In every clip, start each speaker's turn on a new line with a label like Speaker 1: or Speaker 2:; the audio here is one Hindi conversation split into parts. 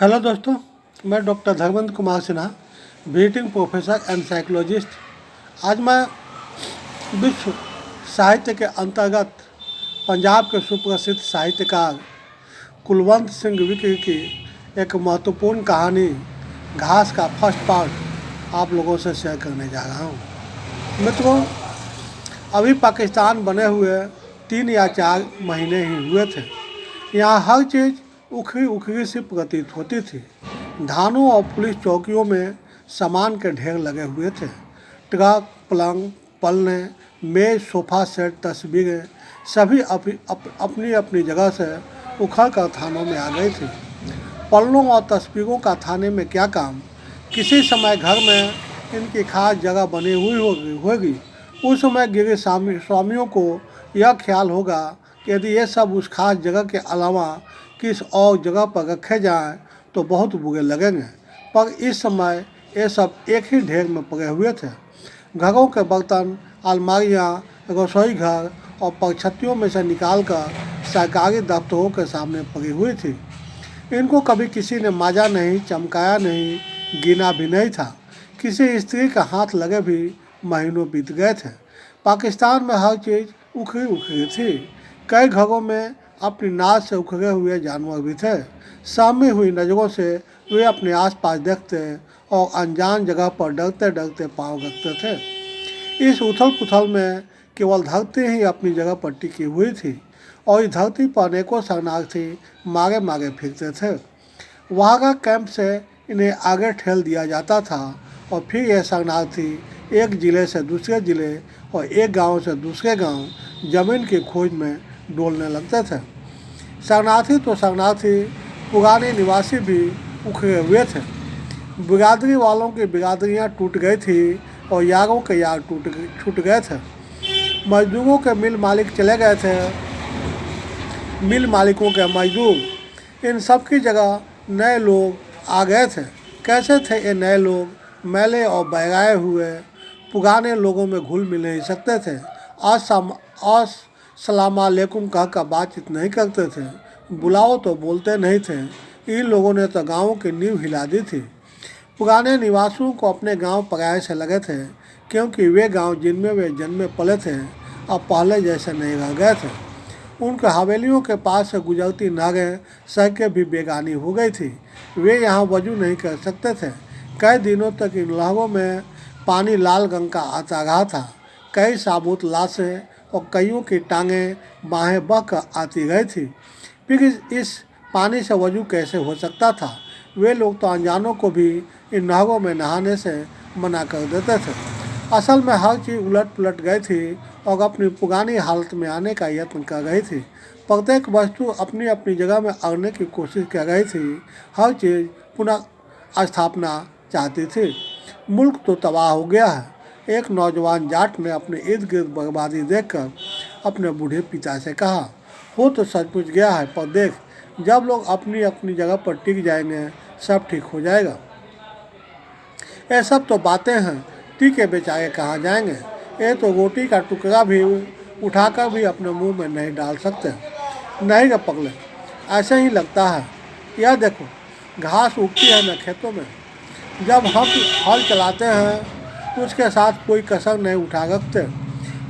Speaker 1: हेलो दोस्तों, मैं doctor Dharmendra Kumar Sinha, visiting professor and psychologist. आज मैं विश्व साहित्य के अंतर्गत पंजाब के सुप्रसिद्ध साहित्यकार कुलवंत सिंह विक्र की एक महत्वपूर्ण कहानी घास का फर्स्ट पार्ट आप लोगों से शेयर करने जा रहा हूँ। मित्रों, अभी पाकिस्तान बने हुए 3 या 4 महीने ही हुए थे। यहाँ हर चीज़ उखड़ी उखड़ी सी प्रतीत होती थी। थानों और पुलिस चौकियों में सामान के ढेर लगे हुए थे। ट्रक, पलंग, पलने, मेज, सोफा सेट, तस्वीरें सभी अपनी अपनी जगह से उखड़ कर थानों में आ गई थी। पलनों और तस्वीरों का थाने में क्या काम? किसी समय घर में इनकी खास जगह बनी हुई होगी। उस समय गिरे स्वामियों को यह ख्याल होगा कि यदि ये सब उस खास जगह के अलावा किस और जगह पर रखे जाएं तो बहुत बुरे लगेंगे। पर इस समय ये सब एक ही ढेर में पड़े हुए थे। घरों के बर्तन, अलमारियाँ, रसोई घर और परछत्तियों में से निकालकर सरकारी दफ्तरों के सामने पड़ी हुई थी। इनको कभी किसी ने माजा नहीं, चमकाया नहीं, गिना भी नहीं था। किसी स्त्री का हाथ लगे भी महीनों बीत गए थे। पाकिस्तान में हर चीज़ उखड़ी उखड़ी थी। कई घरों में अपनी नाच से उखड़े हुए जानवर भी थे। सहमी हुई नज़रों से वे अपने आसपास देखते और अनजान जगह पर डरते डरते पाँव रखते थे। इस उथल पुथल में केवल धरती ही अपनी जगह पर टिकी हुई थी और इस धरती पर अनेकों शरणार्थी मारे मारे फिरते थे। वहाँ का कैंप से इन्हें आगे ठेल दिया जाता था और फिर ये शरणार्थी एक ज़िले से दूसरे ज़िले और एक गांव से दूसरे गांव जमीन की खोज में डोलने लगते थे। शरणार्थी तो शरणार्थी, पुराने निवासी भी उखड़े हुए थे। बिरादरी वालों की बिरादरियाँ टूट गई थी और यारों के यार छूट गए थे। मजदूरों के मिल मालिक चले गए थे, मिल मालिकों के मजदूर। इन सब की जगह नए लोग आ गए थे। कैसे थे ये नए लोग? मैले और बहराए हुए पुराने लोगों में घुल मिल नहीं सकते थे। अस्सलामुअलैकुम कहकर बातचीत नहीं करते थे। बुलाओ तो बोलते नहीं थे। इन लोगों ने तो गाँव की नींव हिला दी थी। पुराने निवासियों को अपने गांव पराये से लगे थे, क्योंकि वे गांव जिनमें वे जन्मे पले थे अब पहले जैसे नहीं रह गए थे। उनके हवेलियों के पास से गुजरती नहरें, सड़कें भी बेगानी हो गई थी। वे यहाँ वजू नहीं कर सकते थे। कई दिनों तक इन नहरों में पानी लाल रंग का आता रहा था। कई साबुत लाशें और कईयों की टांगें बाहें बह कर आती रही थी। फिर इस पानी से वजू कैसे हो सकता था? वे लोग तो अनजानों को भी इन नहरों में नहाने से मना कर देते थे। असल में हर चीज़ उलट पुलट गई थी और अपनी पुरानी हालत में आने का यत्न कर रही थी। प्रत्येक वस्तु अपनी अपनी जगह में आने की कोशिश कर रही थी। हर चीज़ पुनः स्थापना चाहती थी। मुल्क तो तबाह हो गया है। एक नौजवान जाट ने अपने इर्द गिर्द बर्बादी देखकर अपने बूढ़े पिता से कहा, हो तो सचमुच गया है, पर देख, जब लोग अपनी अपनी जगह पर टिक जाएंगे सब ठीक हो जाएगा। ये सब तो बातें हैं, टीके बेचारे कहाँ जाएंगे? ये तो रोटी का टुकड़ा भी उठाकर भी अपने मुंह में नहीं डाल सकते। नहीं रे पगले, ऐसे ही लगता है। यह देखो, घास उगती है न खेतों में। जब हम हल चलाते हैं उसके साथ कोई कसर नहीं उठा रखते।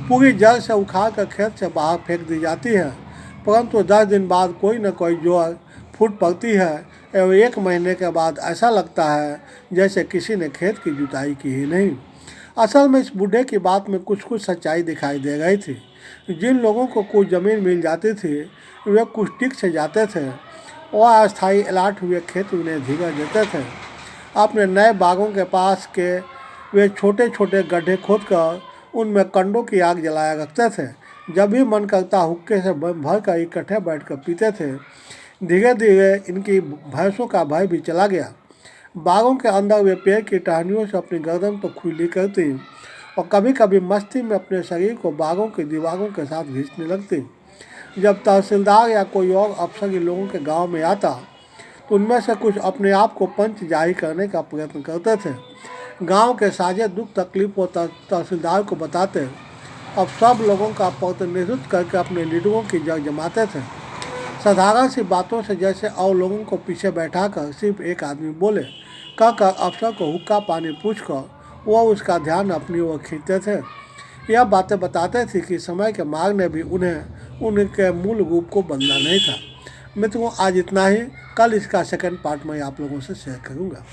Speaker 1: पूरी जड़ से उखाड़ कर खेत से बाहर फेंक दी जाती है, परंतु 10 दिन बाद कोई न कोई जड़ फूट पड़ती है एवं 1 महीने के बाद ऐसा लगता है जैसे किसी ने खेत की जुताई की ही नहीं। असल में इस बूढ़े की बात में कुछ कुछ सच्चाई दिखाई दे रही थी। जिन लोगों को कुछ ज़मीन मिल जाती थी वे कुछ टिक से जाते थे और अस्थायी अलाट हुए खेत उन्हें धीरज देते थे। अपने नए बागों के पास के वे छोटे छोटे गड्ढे खोदकर उनमें कंडों की आग जलाया रखते थे। जब भी मन करता हुक्के से भर कर इकट्ठे बैठकर पीते थे। धीरे धीरे इनकी भैंसों का भय भी चला गया। बागों के अंदर वे पेड़ की टहनियों से अपनी गर्दन तो खुली करती और कभी कभी मस्ती में अपने शरीर को बागों की दीवारों के साथ घींचने लगती। जब तहसीलदार या कोई और अफसर इन लोगों के गांव में आता तो उनमें से कुछ अपने आप को पंच जारी करने का प्रयत्न करते थे। गांव के साझे दुख तकलीफ को तहसीलदार को बताते। अब सब लोगों का प्रतिनिधित्व करके अपने लीडरों की जड़ जमाते थे। साधारण सी बातों से जैसे और लोगों को पीछे बैठाकर सिर्फ एक आदमी बोले कहकर अफसर को हुक्का पानी पूछकर वह उसका ध्यान अपनी ओर खींचते थे। यह बातें बताते थे कि समय के मार्ग ने भी उन्हें उनके मूल रूप को बदला नहीं था। मित्रों, आज इतना ही। कल इसका सेकंड पार्ट मैं आप लोगों से शेयर करूँगा।